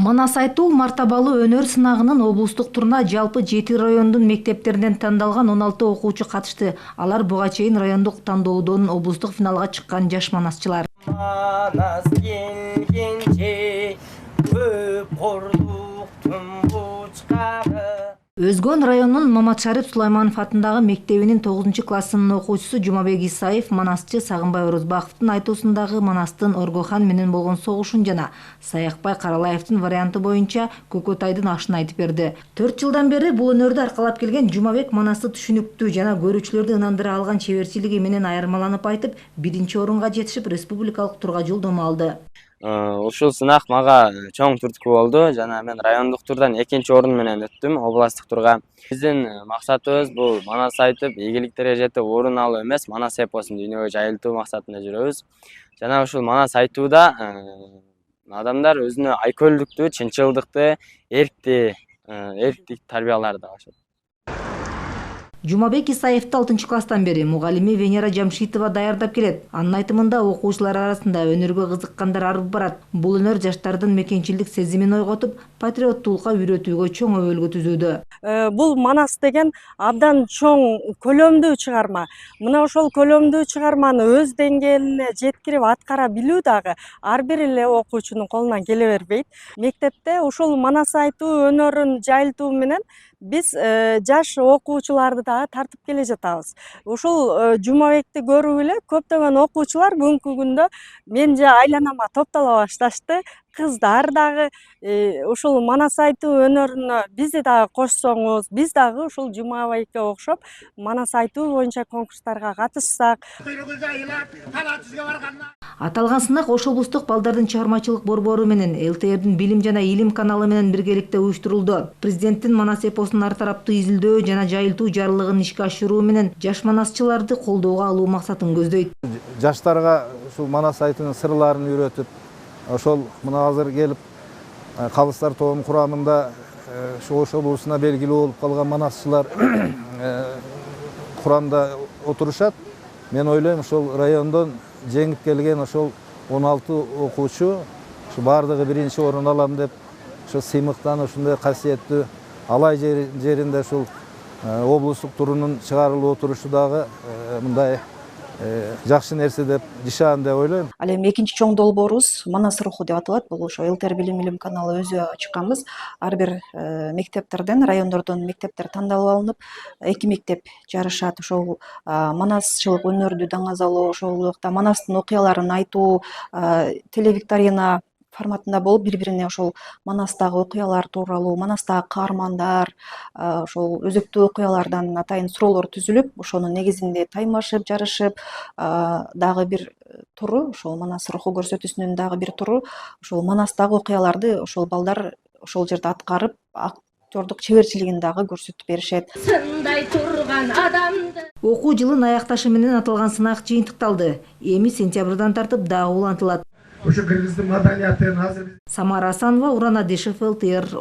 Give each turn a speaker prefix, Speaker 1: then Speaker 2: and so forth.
Speaker 1: Манас айтуу мартабалуу өнөр сынагынын облустук туруна жалпы 7 райондун мектептеринен тандалган 16 окуучу катышты. Алар буга чейин райондук тандоодон облустук финалга чыккан жаш манасчылар.
Speaker 2: Манас келгенче көп кордуктун бучкагы.
Speaker 1: Өзгөн районунун Маматшарып Сулайманов атындагы мектебинин 9-классынын окуучусу Жумабек Исаев манасчы Сагынбай Орозбаковдун айтуусундагы Манастын Оргохан менен болгон согушун жана Саякбай Каралаевдин варианты боюнча Көкөтайдын ашын айтып берди. 4 жылдан бери бул өнөрдү аркалап келген Жумабек манасты түшүнүктүү жана көрүүчүлөрдү ынандыра алган чеберчилиги менен айырмаланып айтып, 1-орунга жетишип республикалык турга жолдомо алды.
Speaker 3: Ушул сынак мага чоң түрткү болду жана мен райондук турдан 2-орун менен өттүм областтык турга. Биздин максатыбыз бул манас айтып, ийгиликтерге жетип орун алуу эмес, манас эпосун дүйнөгө жайылтуу максатында жүрөбүз. Жана ушул манас айтууда адамдар өзүнө айкөлдүктү, чынчылдыкты, эрктик тарбияларды алышат.
Speaker 1: Жумабек Исаевди 6-класстан бери мугалими Венера Жамшитова даярдап келет. Анын айтымында окуучулар арасында өнөргө кызыккандар арып барат. Бул өнөр жаштардын мекенчилдик сезимин ойготуп, патриоттуулукка үйрөтүүгө чоң өбөлгө түзүүдө.
Speaker 4: Бул манас деген абдан чоң көлөмдүү чыгарма. Мына ошол көлөмдүү чыгарманы өз деңгээлине жеткирип аткара билүү дагы ар бир эле окуучунун колунан келе бербейт. Мектепте ушул манас айтуу өнөрүн жайылтуу менен биз жаш окуучуларды дагы тартып келе жатабыз. Ушул Жумабекти көрүп эле көптөгөн окуучулар бүгүнкү күндө мен же айланама топтоло башташты. Кыздар дагы ушул манас айтуу өнөрүнө бизди дагы кошсоңуз, биз дагы ушул Жумабекке окшоп манас айтуу боюнча конкурстарга катышсак.
Speaker 1: Аталган сынак Ош облустук балдардын чыгармачылык борбору менен ЛТРдин Билим жана Илим каналы менен биргеликте уюштурулду. Президенттин манас эпосун ар тараптуу изилдөө жана жайылтуу жарлыгын ишке ашыруу менен жаш манасчыларды колдоого алуу максатын көздөйт.
Speaker 5: Жаштарга ушул манас айтуунун сырларын үйрөтүп, ошол мына азыр келип калыстар тобунун курамында Ош облусуна белгилүү болуп калган манасчылар курамда отурушат. Мен ойлойм, ошол райондон жеңип келген ошол 16 окуучу бардыгы 1-орун алам деп ошо сыймыктан ушундай касиеттүү алай жеринде ушул облустук турунун чыгарылып отурушу дагы мындай жакшы нерсе деп жашаан деп ойлойм.
Speaker 6: Ал эми экинчи чоң долбоорубуз Манас руху деп аталат. Бул ошо ЛТР Билим Илим каналы өзү чыкканбыз. Ар бир мектептерден, райондордон мектептер тандалып алынып, 2 мектеп жарышат. Ошол манасчылык өнөрдү даңазалоо, ошол убакта манастын окуяларын айтуу, телевикторина форматында болуп, бири-бирине ошол манастагы окуялар тууралуу, манастагы каармандар, ошол өзөктүү окуялардан атайын суроолор түзүлүп, ошонун негизинде таймашып, жарышып, дагы бир туру, ошол Манас руху көрсөтүүсүнүн дагы бир туру, ошол манастагы окуяларды ошол балдар ошол жерде аткарып, актёрдук чеберчилигин дагы көрсөтүп беришет.
Speaker 7: Сындай турган адамды.
Speaker 1: Окуу жылын аякташы менен аталган сынак жыйынтыкталды. Эми сентябрдан тартып дагы улантылат.
Speaker 8: Ошо кыргыздын маданиятын азыр
Speaker 1: Самара Асанова, Уран Адишев, ЛТР.